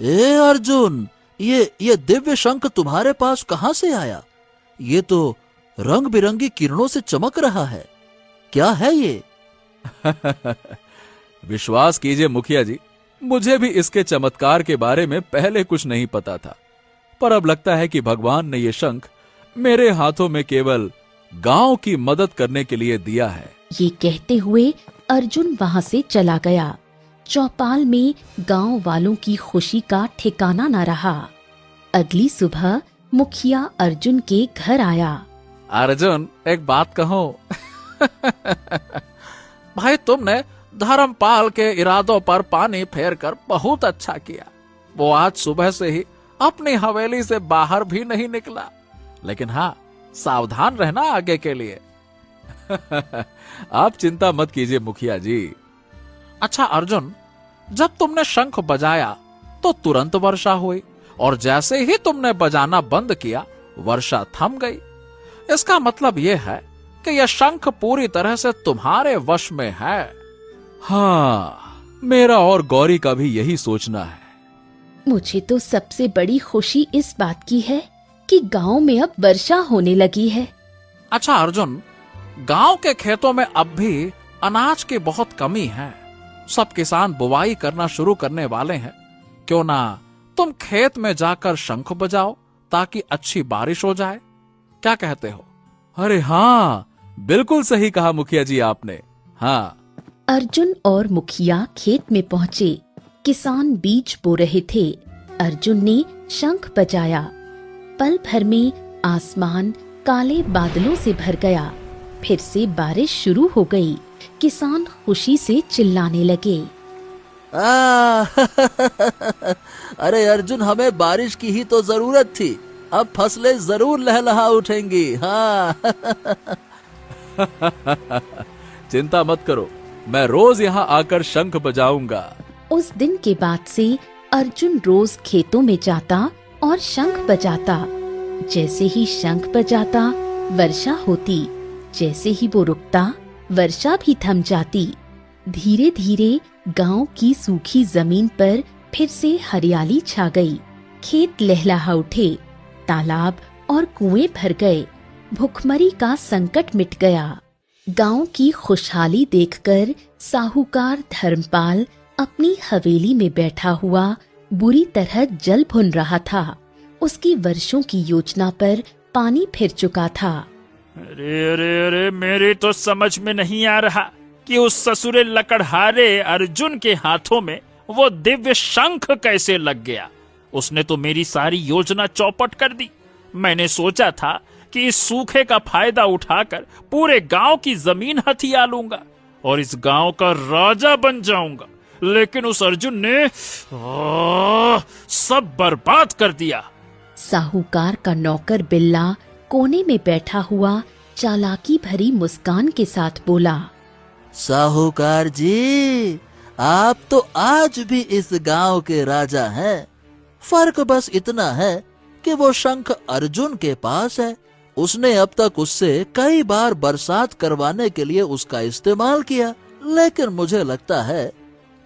ए अर्जुन, ये दिव्य शंख तुम्हारे पास कहां से आया? ये तो रंग बिरंगी किरणों से चमक रहा है। क्या है ये? विश्वास कीजिए मुखिया जी, मुझे भी इसके चमत्कार के बारे में पहले कुछ नहीं पता था, पर अब लगता है कि भगवान ने ये शंख मेरे हाथों में केवल गांव की मदद करने के लिए दिया है। ये कहते हुए अर्जुन वहाँ से चला गया। चौपाल में गांव वालों की खुशी का ठिकाना न रहा। अगली सुबह मुखिया अर्जुन के घर आया। अर्जुन, एक बात कहूं? भाई, तुमने धर्मपाल के इरादों पर पानी फेरकर बहुत अच्छा किया। वो आज सुबह से ही अपनी हवेली से बाहर भी नहीं निकला। लेकिन हाँ, सावधान रहना आगे के लिए। आप चिंता मत कीजिए मुखिया जी। अच्छा अर्जुन, जब तुमने शंख बजाया तो तुरंत वर्षा हुई, और जैसे ही तुमने बजाना बंद किया वर्षा थम गई। इसका मतलब यह है कि यह शंख पूरी तरह से तुम्हारे वश में है। हाँ, मेरा और गौरी का भी यही सोचना है। मुझे तो सबसे बड़ी खुशी इस बात की है कि गांव में अब वर्षा होने लगी है। अच्छा अर्जुन, गांव के खेतों में अब भी अनाज की बहुत कमी है। सब किसान बुवाई करना शुरू करने वाले हैं। क्यों ना तुम खेत में जाकर शंख बजाओ ताकि अच्छी बारिश हो जाए। क्या कहते हो? अरे हाँ, बिल्कुल सही कहा मुखिया जी आपने। हाँ। अर्जुन और मुखिया खेत में पहुँचे। किसान बीज बो रहे थे। अर्जुन ने शंख बजाया। पल भर में आसमान काले बादलों से भर गया। फिर से बारिश शुरू हो गई। किसान खुशी से चिल्लाने लगे। अरे अर्जुन, हमें बारिश की ही तो जरूरत थी। अब फसलें जरूर लहलहा उठेंगी। हाँ। चिंता मत करो, मैं रोज यहाँ आकर शंख बजाऊंगा। उस दिन के बाद से अर्जुन रोज खेतों में जाता और शंख बजाता। जैसे ही शंख बजाता वर्षा होती, जैसे ही वो रुकता वर्षा भी थम जाती। धीरे धीरे गांव की सूखी जमीन पर फिर से हरियाली छा गई। खेत लहलहा उठे, तालाब और कुएं भर गए। भुखमरी का संकट मिट गया। गांव की खुशहाली देखकर साहूकार धर्मपाल अपनी हवेली में बैठा हुआ बुरी तरह जल भुन रहा था। उसकी वर्षों की योजना पर पानी फिर चुका था। अरे अरे अरे, मेरी तो समझ में नहीं आ रहा कि उस ससुरे लकड़हारे अर्जुन के हाथों में वो दिव्य शंख कैसे लग गया। उसने तो मेरी सारी योजना चौपट कर दी। मैंने सोचा था कि इस सूखे का फायदा उठाकर पूरे गांव की जमीन हथिया लूंगा और इस गांव का राजा बन जाऊंगा, लेकिन उस अर्जुन ने सब बर्बाद कर दिया। साहूकार का नौकर बिल्ला कोने में बैठा हुआ चालाकी भरी मुस्कान के साथ बोला। साहूकार जी, आप तो आज भी इस गांव के राजा हैं। फर्क बस इतना है कि वो शंख अर्जुन के पास है। उसने अब तक उससे कई बार बरसात करवाने के लिए उसका इस्तेमाल किया, लेकिन मुझे लगता है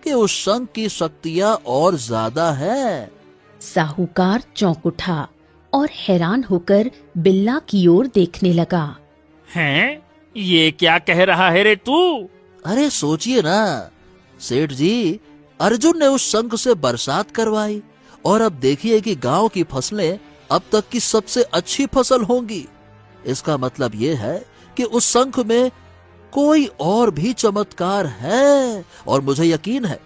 कि उस शंख की शक्तियां और ज्यादा है। साहूकार चौंक उठा और हैरान होकर बिल्ला की ओर देखने लगा। हैं? ये क्या कह रहा है रे तू? अरे सोचिए ना सेठ जी, अर्जुन ने उस शंख से बरसात करवाई और अब देखिए कि गांव की फसलें अब तक की सबसे अच्छी फसल होंगी। इसका मतलब ये है कि उस शंख में कोई और भी चमत्कार है, और मुझे यकीन है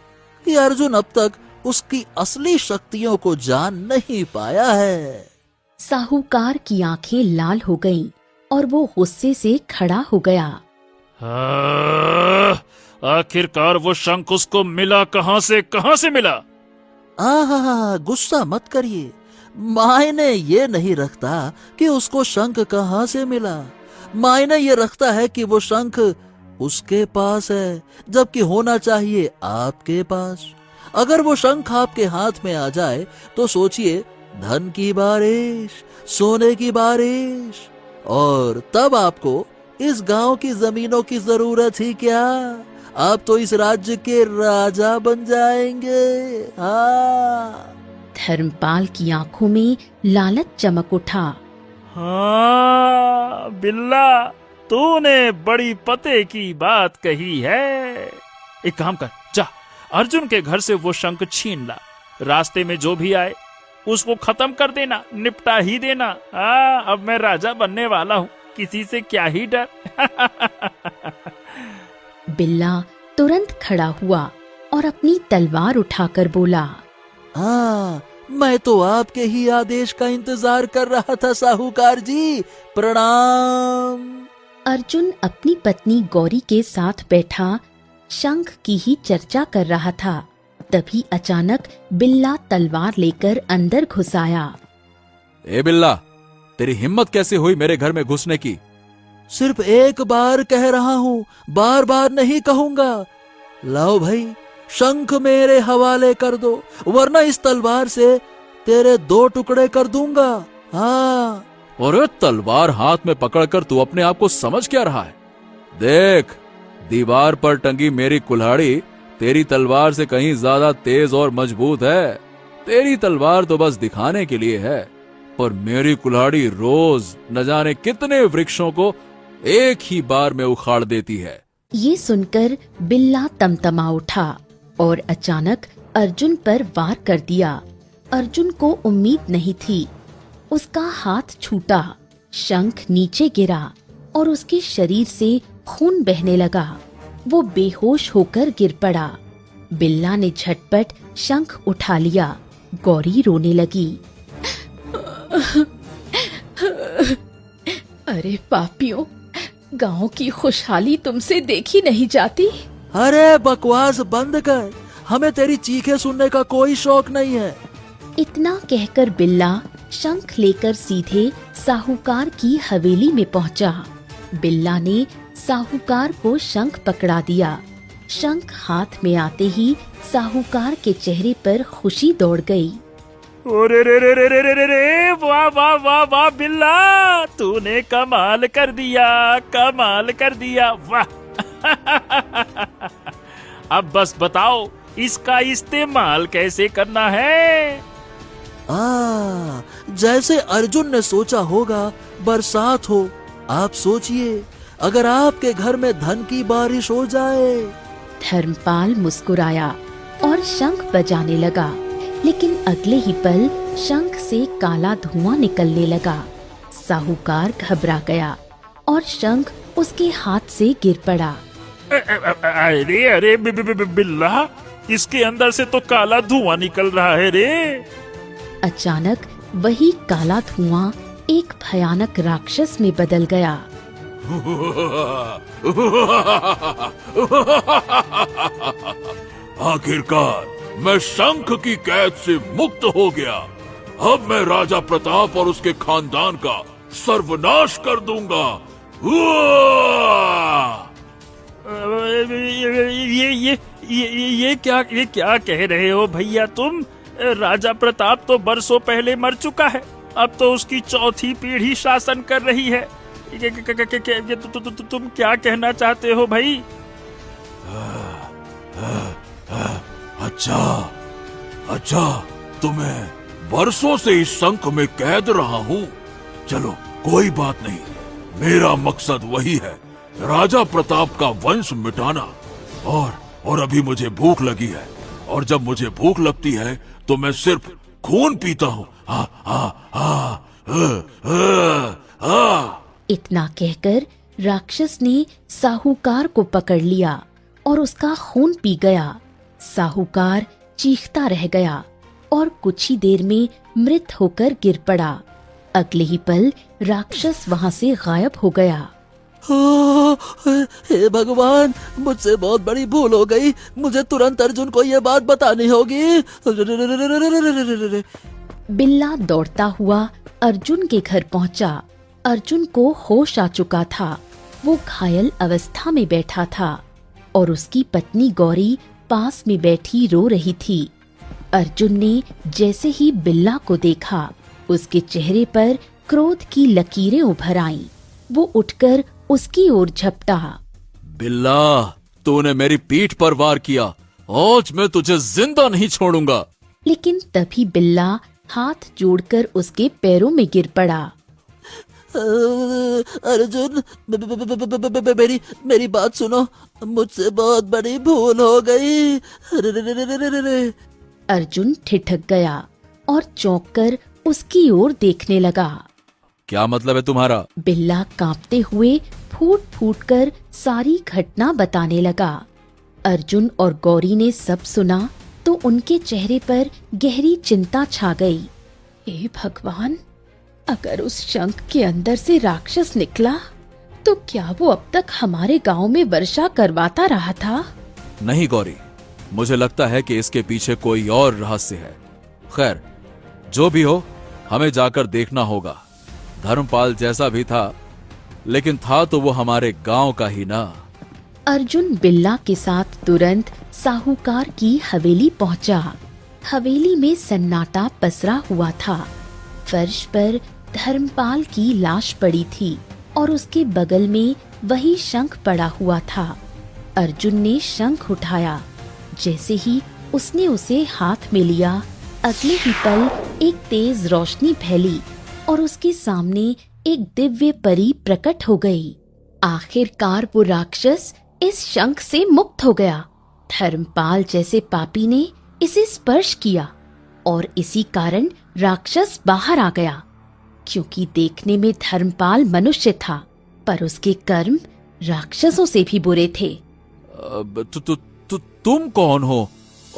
कि अर्जुन अब तक उसकी असली शक्तियों को जान नहीं पाया है। साहूकार की आंखें लाल हो गईं और वो गुस्से से खड़ा हो गया। आखिरकार वो शंख उसको मिला कहां से मिला? गुस्सा मत करिए। मायने ये नहीं रखता कि उसको शंख कहां से मिला। मायने ये रखता है कि वो शंख उसके पास है, जबकि होना चाहिए आपके पास। अगर वो शंख आपके हाथ में आ जाए तो सोचिए, धन की बारिश, सोने की बारिश, और तब आपको इस गांव की जमीनों की जरूरत ही क्या। आप तो इस राज्य के राजा बन जाएंगे। हाँ। धर्मपाल की आंखों में लालच चमक उठा। हाँ बिल्ला, तूने बड़ी पते की बात कही है। एक काम कर, जा अर्जुन के घर से वो शंख छीन ला। रास्ते में जो भी आए उसको खत्म कर देना, निपटा ही देना। अब मैं राजा बनने वाला हूँ, किसी से क्या ही डर। बिल्ला तुरंत खड़ा हुआ और अपनी तलवार उठाकर बोला, हाँ, मैं तो आपके ही आदेश का इंतजार कर रहा था साहूकार जी, प्रणाम। अर्जुन अपनी पत्नी गौरी के साथ बैठा शंख की ही चर्चा कर रहा था। तभी अचानक बिल्ला तलवार लेकर अंदर घुस आया। ए बिल्ला, तेरी हिम्मत कैसे हुई मेरे घर में घुसने की? सिर्फ एक बार कह रहा हूँ, बार बार नहीं कहूंगा। लाओ भाई, शंख मेरे हवाले कर दो, वरना इस तलवार से तेरे 2 टुकड़े कर दूंगा। हाँ। और तलवार हाथ में पकड़कर तू अपने आप को समझ क्या रहा है? देख, दीवार पर टंगी मेरी कुल्हाड़ी तेरी तलवार से कहीं ज्यादा तेज और मजबूत है। तेरी तलवार तो बस दिखाने के लिए है, पर मेरी कुल्हाड़ी रोज न जाने कितने वृक्षों को एक ही बार में उखाड़ देती है। ये सुनकर बिल्ला तमतमा उठा और अचानक अर्जुन पर वार कर दिया। अर्जुन को उम्मीद नहीं थी। उसका हाथ छूटा, शंख नीचे गिरा और उसके शरीर से खून बहने लगा। वो बेहोश होकर गिर पड़ा। बिल्ला ने झटपट शंख उठा लिया। गौरी रोने लगी। अरे पापियों, गांव की खुशहाली तुमसे देखी नहीं जाती। अरे बकवास बंद कर, हमें तेरी चीखें सुनने का कोई शौक नहीं है। इतना कहकर बिल्ला शंख लेकर सीधे साहूकार की हवेली में पहुंचा। बिल्ला ने साहूकार को शंख पकड़ा दिया। शंख हाथ में आते ही साहूकार के चेहरे पर खुशी दौड़ गई। ओरे रे रे रे रे रे रे रे, वाह वाह वाह वाह बिल्ला, तूने कमाल कर दिया, कमाल कर दिया, वाह। अब बस बताओ इसका इस्तेमाल कैसे करना है? जैसे अर्जुन ने सोचा होगा, बरसात हो। आप सोचिए, अगर आपके घर में धन की बारिश हो जाए। धर्मपाल मुस्कुराया और शंख बजाने लगा, लेकिन अगले ही पल शंख से काला धुआं निकलने लगा। साहूकार घबरा गया और शंख उसके हाथ से गिर पड़ा। अरे अरे बिल्ला, इसके अंदर से तो काला धुआं निकल रहा है रे। अचानक वही काला धुआं एक भयानक राक्षस में बदल गया। आखिरकार मैं शंख की कैद से मुक्त हो गया। अब मैं राजा प्रताप और उसके खानदान का सर्वनाश कर दूंगा। ये क्या कह रहे हो भैया तुम? राजा प्रताप तो बरसों पहले मर चुका है, अब तो उसकी 4थी पीढ़ी शासन कर रही है। तुम क्या कहना चाहते हो भाई? अच्छा, तुम्हें बरसों से इस शंख में कैद रहा हूँ। चलो कोई बात नहीं, मेरा मकसद वही है, राजा प्रताप का वंश मिटाना। और अभी मुझे भूख लगी है, और जब मुझे भूख लगती है तो मैं सिर्फ खून पीता हूँ। इतना कहकर राक्षस ने साहूकार को पकड़ लिया और उसका खून पी गया। साहूकार चीखता रह गया और कुछ ही देर में मृत होकर गिर पड़ा। अगले ही पल राक्षस वहां से गायब हो गया। हे भगवान, मुझसे बहुत बड़ी भूल हो गई। मुझे तुरंत अर्जुन को ये बात बतानी होगी। बिल्ला दौड़ता हुआ अर्जुन के घर पहुंचा। अर्जुन को होश आ चुका था। वो घायल अवस्था में बैठा था और उसकी पत्नी गौरी पास में बैठी रो रही थी। अर्जुन ने जैसे ही बिल्ला को देखा, उसके चेहरे पर क्रोध की लकीरें उभर आईं। वो उठकर उसकी ओर झपटा। बिल्ला, तूने मेरी पीठ पर वार किया, आज मैं तुझे जिंदा नहीं छोड़ूंगा। लेकिन तभी बिल्ला हाथ जोड़कर उसके पैरों में गिर पड़ा। अर्जुन, मेरी मेरी बात सुनो, मुझसे बहुत बड़ी भूल हो गई। अरे, अर्जुन ठिठक गया और चौंककर उसकी ओर देखने लगा। क्या मतलब है तुम्हारा? बिल्ला कांपते हुए फूट फूट कर सारी घटना बताने लगा। अर्जुन और गौरी ने सब सुना तो उनके चेहरे पर गहरी चिंता छा गई। हे भगवान, अगर उस शंख के अंदर से राक्षस निकला तो क्या वो अब तक हमारे गांव में वर्षा करवाता रहा था? नहीं गौरी, मुझे लगता है कि इसके पीछे कोई और रहस्य है। खैर, जो भी हो, हमें जाकर देखना होगा। धर्मपाल जैसा भी था, लेकिन था तो वो हमारे गांव का ही ना। अर्जुन बिल्ला के साथ तुरंत साहूकार की हवेली पहुंचा। हवेली में सन्नाटा पसरा हुआ था। फर्श पर धर्मपाल की लाश पड़ी थी और उसके बगल में वही शंख पड़ा हुआ था। अर्जुन ने शंख उठाया। जैसे ही उसने उसे हाथ में लिया, अगले ही पल एक तेज रोशनी फैली और उसके सामने एक दिव्य परी प्रकट हो गई। आखिरकार वो राक्षस इस शंख से मुक्त हो गया। धर्मपाल जैसे पापी ने इसे स्पर्श किया और इसी कारण राक्षस बाहर आ गया। क्योंकि देखने में धर्मपाल मनुष्य था, पर उसके कर्म राक्षसों से भी बुरे थे। तुम कौन हो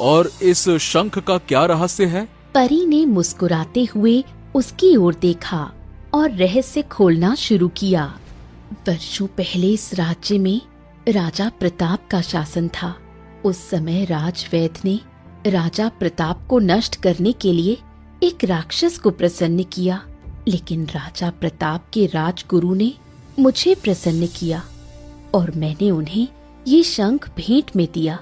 और इस शंख का क्या रहस्य है? परी ने मुस्कुराते हुए उसकी ओर देखा और रहस्य खोलना शुरू किया। वर्षों पहले इस राज्य में राजा प्रताप का शासन था। उस समय राजवैद्य ने राजा प्रताप को नष्ट करने के लिए एक राक्षस को प्रसन्न किया, लेकिन राजा प्रताप के राजगुरु ने मुझे प्रसन्न किया और मैंने उन्हें ये शंख भेंट में दिया।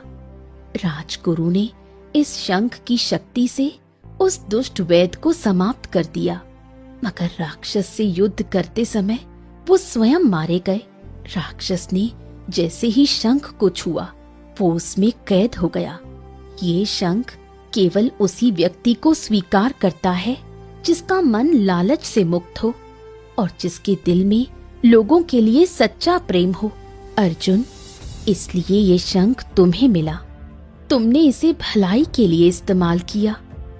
राजगुरु ने इस शंख की शक्ति से उस दुष्ट वैद्य को समाप्त कर दिया, मगर राक्षस से युद्ध करते समय वो स्वयं मारे गए। राक्षस ने जैसे ही शंख को छुआ, वो उसमें कैद हो गया। ये शंख केवल उसी व्यक्ति को स्वीकार करता है जिसका मन लालच से मुक्त हो और जिसके दिल में लोगों के लिए सच्चा प्रेम हो। अर्जुन, इसलिए ये शंख तुम्हें मिला। तुमने इसे भलाई के लिए इस्तेमाल किया,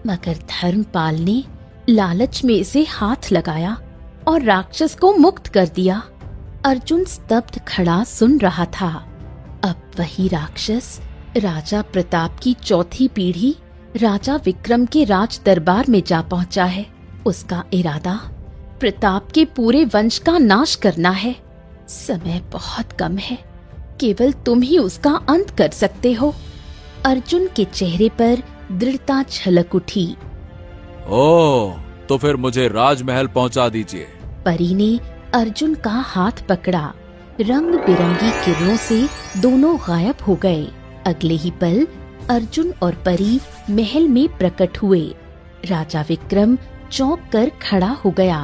मगर धर्मपाल ने लालच में इसे हाथ लगाया और राक्षस को मुक्त कर दिया। अर्जुन स्तब्ध खड़ा सुन रहा था। अब वही राक्षस राजा प्रताप की चौथी पीढ़ी राजा विक्रम के राज दरबार में जा पहुंचा है। उसका इरादा प्रताप के पूरे वंश का नाश करना है। समय बहुत कम है, केवल तुम ही उसका अंत कर सकते हो। अर्जुन के चेहरे पर दृढ़ता झलक उठी। ओह, तो फिर मुझे राजमहल पहुंचा दीजिए। परी ने अर्जुन का हाथ पकड़ा। रंग बिरंगी किरणों से दोनों गायब हो गए। अगले ही पल अर्जुन और परी महल में प्रकट हुए। राजा विक्रम चौंक कर खड़ा हो गया।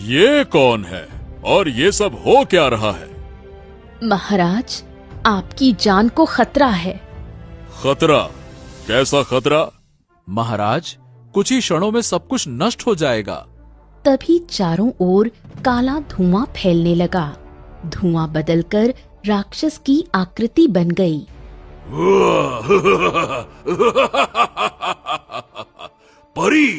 ये कौन है और ये सब हो क्या रहा है? महाराज, आपकी जान को खतरा है। खतरा? कैसा खतरा? महाराज, कुछ ही क्षणों में सब कुछ नष्ट हो जाएगा। तभी चारों ओर काला धुआं फैलने लगा। धुआं बदलकर राक्षस की आकृति बन गई। परी,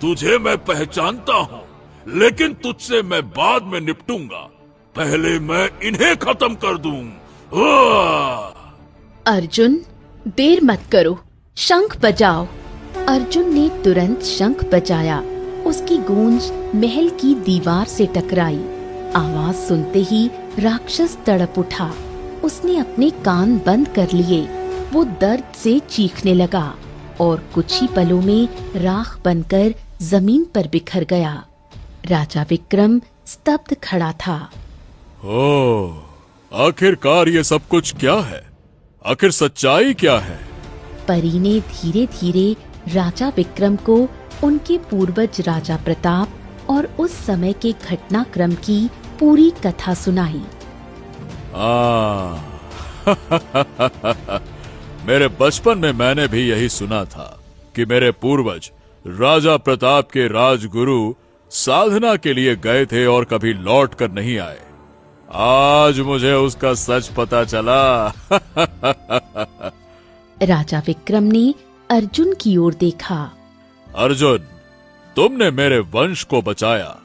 तुझे मैं पहचानता हूँ, लेकिन तुझसे मैं बाद में निपटूंगा। पहले मैं इन्हें खत्म कर दूं। अर्जुन, देर मत करो, शंख बजाओ। अर्जुन ने तुरंत शंख बजाया। उसकी गूंज महल की दीवार से टकराई। आवाज सुनते ही राक्षस तड़प उठा। उसने अपने कान बंद कर लिए। वो दर्द से चीखने लगा और कुछ ही पलों में राख बनकर जमीन पर बिखर गया। राजा विक्रम स्तब्ध खड़ा था। ओह, आखिरकार ये सब कुछ क्या है? आखिर सच्चाई क्या है? परी ने धीरे धीरे राजा विक्रम को उनके पूर्वज राजा प्रताप और उस समय के घटनाक्रम की पूरी कथा सुनाई। मेरे बचपन में मैंने भी यही सुना था। कि मेरे पूर्वज राजा प्रताप के राजगुरु साधना के लिए गए थे और कभी लौट कर नहीं आए। आज मुझे उसका सच पता चला। राजा विक्रम ने अर्जुन की ओर देखा। अर्जुन, तुमने मेरे वंश को बचाया।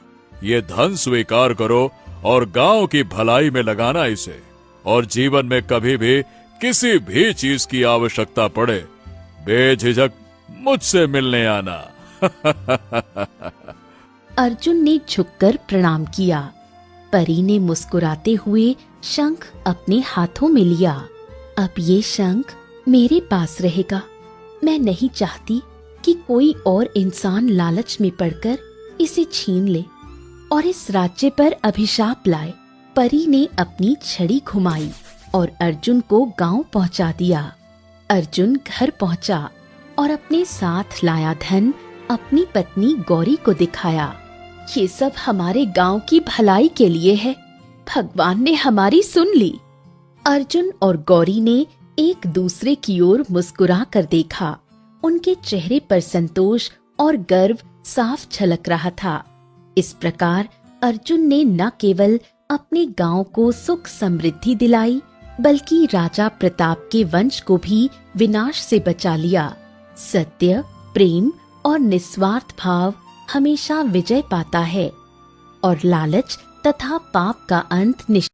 ये धन स्वीकार करो और गांव की भलाई में लगाना इसे, और जीवन में कभी भी किसी भी चीज की आवश्यकता पड़े बेझिझक मुझसे मिलने आना। अर्जुन ने झुककर प्रणाम किया। परी ने मुस्कुराते हुए शंख अपने हाथों में लिया। अब ये शंख मेरे पास रहेगा। मैं नहीं चाहती कि कोई और इंसान लालच में पड़कर इसे छीन ले और इस राज्य पर अभिशाप लाए। परी ने अपनी छड़ी घुमाई और अर्जुन को गांव पहुंचा दिया। अर्जुन घर पहुंचा और अपने साथ लाया धन अपनी पत्नी गौरी को दिखाया। ये सब हमारे गांव की भलाई के लिए है। भगवान ने हमारी सुन ली। अर्जुन और गौरी ने एक दूसरे की ओर मुस्कुरा कर देखा। उनके चेहरे पर संतोष और गर्व साफ झलक रहा था। इस प्रकार अर्जुन ने न केवल अपने गांव को सुख समृद्धि दिलाई, बल्कि राजा प्रताप के वंश को भी विनाश से बचा लिया। सत्य, प्रेम और निस्वार्थ भाव हमेशा विजय पाता है और लालच तथा पाप का अंत निश्चित